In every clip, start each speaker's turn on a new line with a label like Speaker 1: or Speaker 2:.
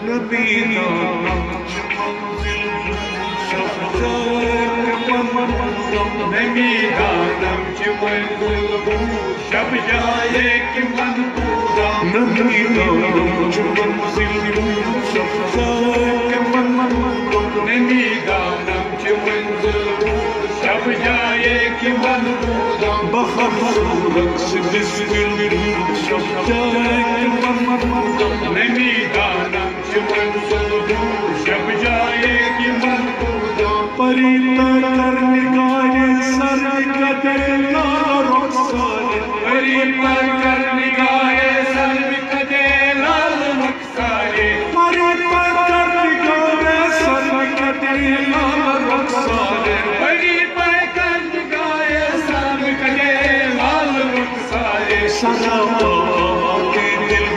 Speaker 1: नबीना नमीदानम च मंजिल शब जाए कि मन पूरा नमीदानम च मंजिल शब जाए कि मन नमीदानम च मंजिल शब जाए कि मन पूरा बखरक्स बिस्मिल शब जाए कि मन नमीदानम च मंजिल शब जाए कि मन पूरा परी तर निगाहे सर कदे लाल रुखसारे परी पर निगाहे सर कदे लाल रुखसारे परी पर निगाहे सर कदे लाल रुखसारे परी पर निगाहे सर कदे लाल रुखसारे सलामा के दिल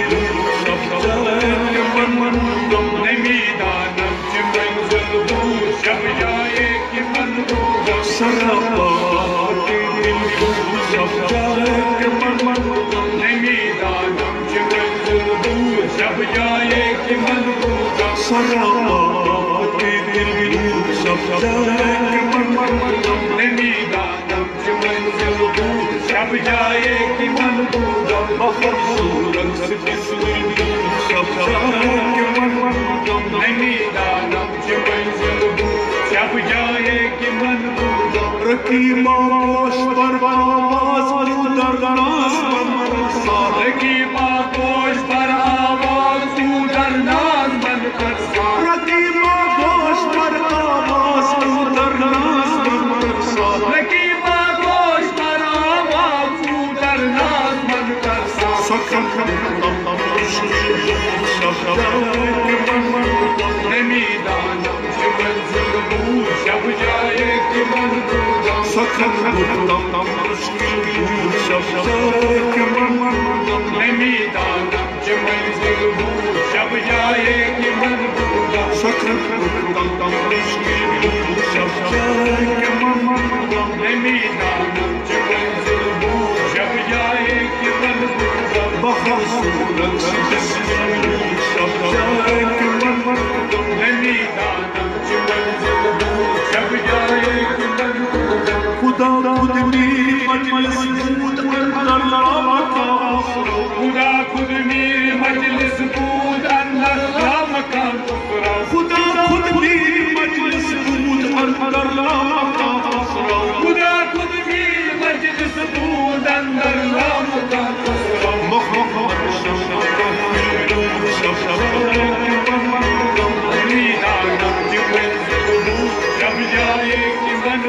Speaker 1: सब जाए मन नमीदानम च मंजिल शब जाए कि मन सलामा के दिल सब जाए कि मन नमीदानम च मंजिल शब जाए कि मन सलामा के दिल सब जाए कि मन नमीदानम च मंजिल शब जाए कि मन खूबसूरत बिस्मिल सब जाए कि मन नमीदानम च मंजिल शब जाए कि मन रकीबा पोश पर आवाज दरनास रकीबा पोश पर आवाज दरनास मन करसा रकीबा पोश पर आवाज दरनास मन करसा रकीबा पोश पर आवाज दरनास मन करसा सखत शब जाए कि मन नमीदानम च मंजिल शब जाए कि मन सखत मुश्किल शब जाए कि मन नमीदानम च मंजिल शब जाए कि मन सखत मुश्किल शब जाए कि मन नमीदानम च मंजिल शब जाए कि मन बखरसूरत बिस्मिल शब जाए कि मन नमीदानम च मंजिल शब जाए कि मन खुदा खुद मेरी मजलिस कूद अंदर लामका खुदा खुद मेरी मजलिस कूद अंदर लामका खुदा खुद मेरी मजलिस कूद अंदर लामका खुदा खुद मेरी मजलिस कूद अंदर लामका मोहम्मद शब जाए कि मन नमीदानम च मंजिल शब जाए कि मन